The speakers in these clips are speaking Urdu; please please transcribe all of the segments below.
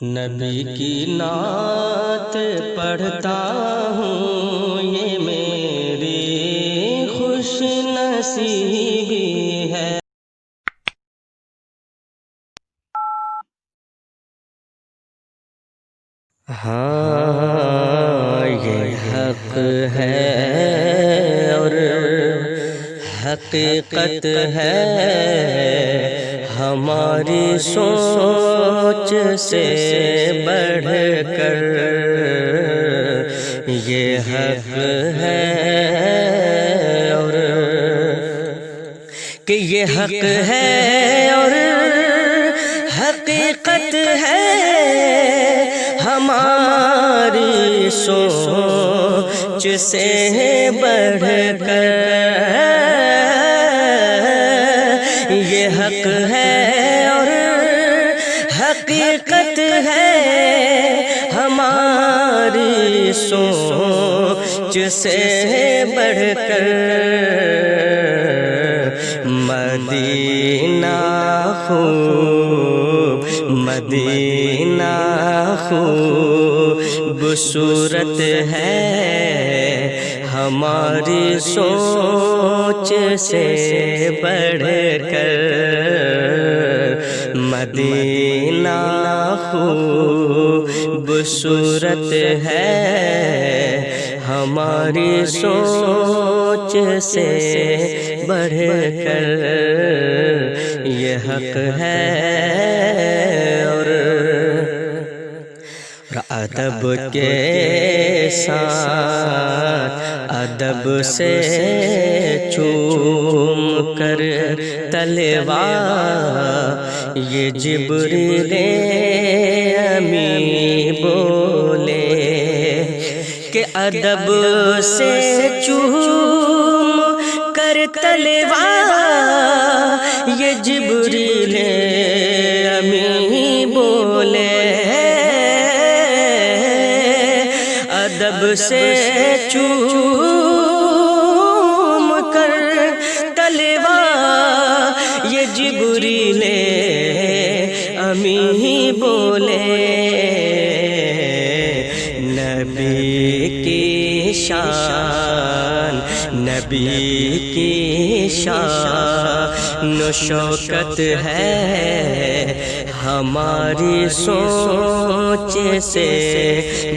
نبی کی نعت پڑھتا ہوں، یہ میری خوش نصیبی ہے۔ ہاں یہ حق ہے اور حقیقت ہے، ہماری سوچ سے بڑھ کر یہ حق ہے اور کہ یہ حق ہے اور حقیقت ہے، ہماری سوچ سے بڑھ کر یہ حق ہے اور حقیقت ہے، ہماری سوچ سے بڑھ کر مدینہ خوب مدینہ خوبصورت ہے، ہماری سوچ سے بڑھ کر مدینہ خوبصورت ہے، ہماری سوچ سے بڑھ کر یہ حق ہے اور ادب کے ساتھ ادب سے چوم کر تلوار یہ جبریل امی بولے کہ ادب سے چوم کر تلوار یہ جبریل امی بولے، ادب سے چوم کر تلوار یہ جبریل امی بولے، نبی کی شان نبی کی شان و شوکت ہے، ہماری سوچ سے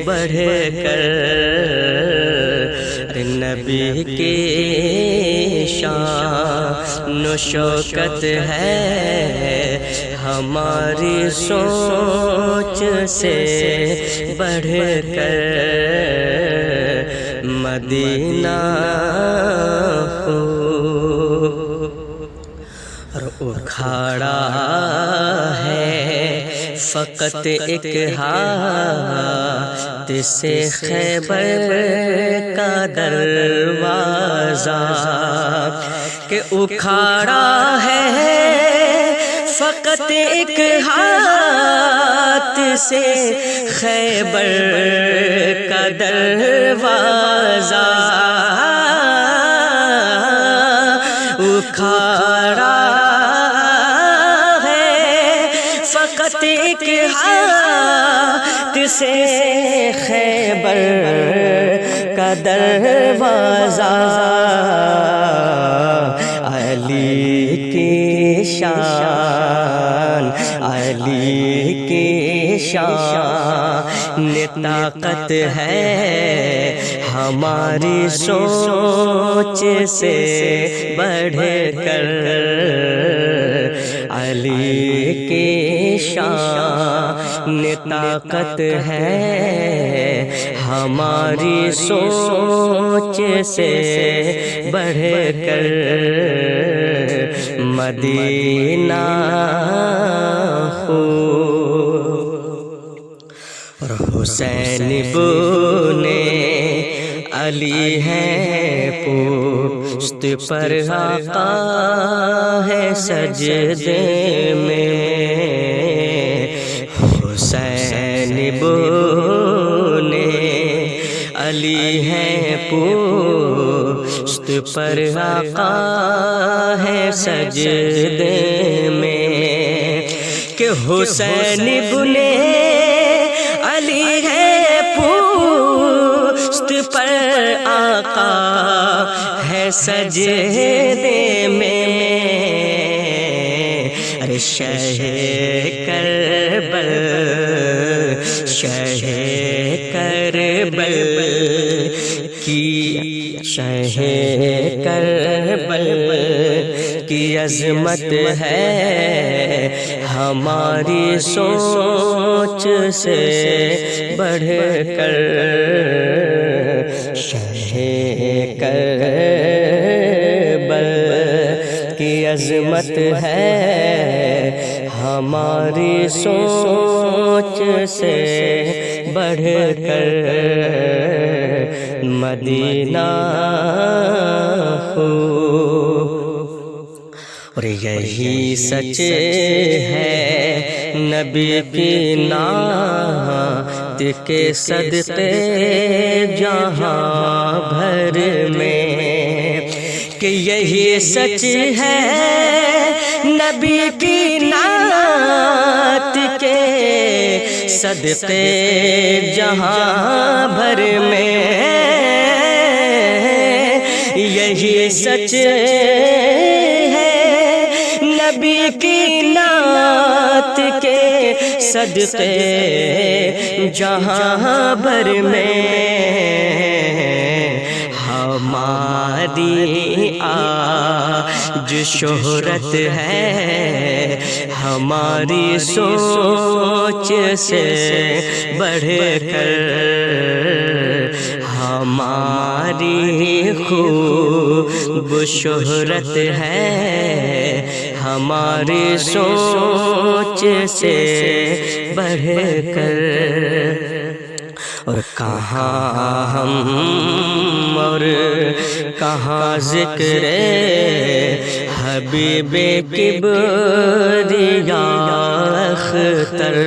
بڑھ کر نبی کی شان و شوکت ہے، ہماری سوچ سے بڑھ کر مدینہ اکھاڑا ہے فقط ایک ہاتھ سے خیبر کا دروازہ، کہ اکھاڑا ہے فقط ایک ہاتھ سے خیبر کا دروازہ، اکھاڑا فقط ایک ہاتھ سے خیبر کا دروازہ، علی کی شان علی کی شان طاقت ہے، ہماری سوچ سے بڑھ کر علی کی شان طاقت ہے، ہماری سوچ سے بڑھ کر مدینہ اور حسین بن علی ہے، پشت پر آقا ہے سجدے میں، حسین بن علی ہے، پشت پر آقا ہے سجدے میں، کہ حسین بن سجدے میں، ارے شہ کربل، شہ کربل کی، شہ کربل کی عظمت ہے ہماری سوچ سے بڑھ کر، شہ کربل کی عظمت ہے ہماری سوچ سے بڑھ کر، مدینہ خوب، اور یہی سچ ہے نبی کی نعت کے صدقے جہاں بھر میں، کہ یہی سچ ہے نبی کی نعت کے صدقے جہاں بھر میں، یہی سچ ہے نبی کی نعت کے صدقے جہاں بھر میں، ہماری آج شہرت ہے ہماری سوچ سے بڑھ کر، ہماری خوب شہرت ہے ہماری سوچ سے بڑھ کر، اور کہاں ہم اور کہاں ذکر حبیب کبریا اختر،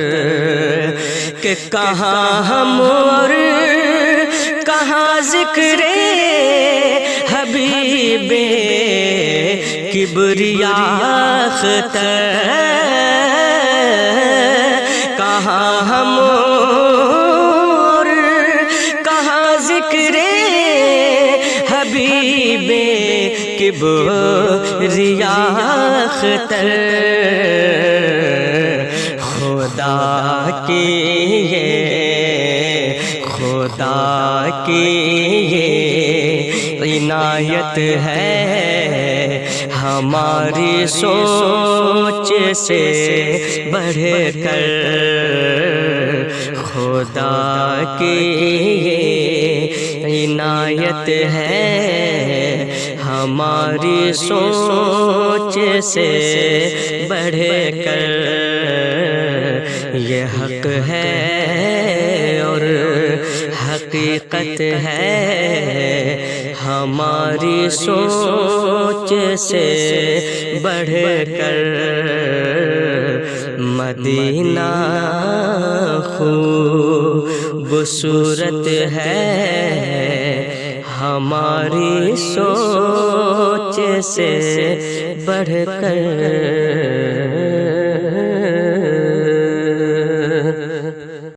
کہ کہاں ہم اور کہاں ذکر حبیب کبریا اختر، کہاں ہم اور کہاں ذکر حبیب کبریا اختر، خدا کی خدا کی عنایت ہے ہماری سوچ سے بڑھ کر، خدا کی عنایت ہے ہماری سوچ سے بڑھ کر، یہ حق ہے اور حقیقت ہے ہماری سوچ سے بڑھ کر، مدینہ خوبصورت ہے ہماری سوچ سے بڑھ کر۔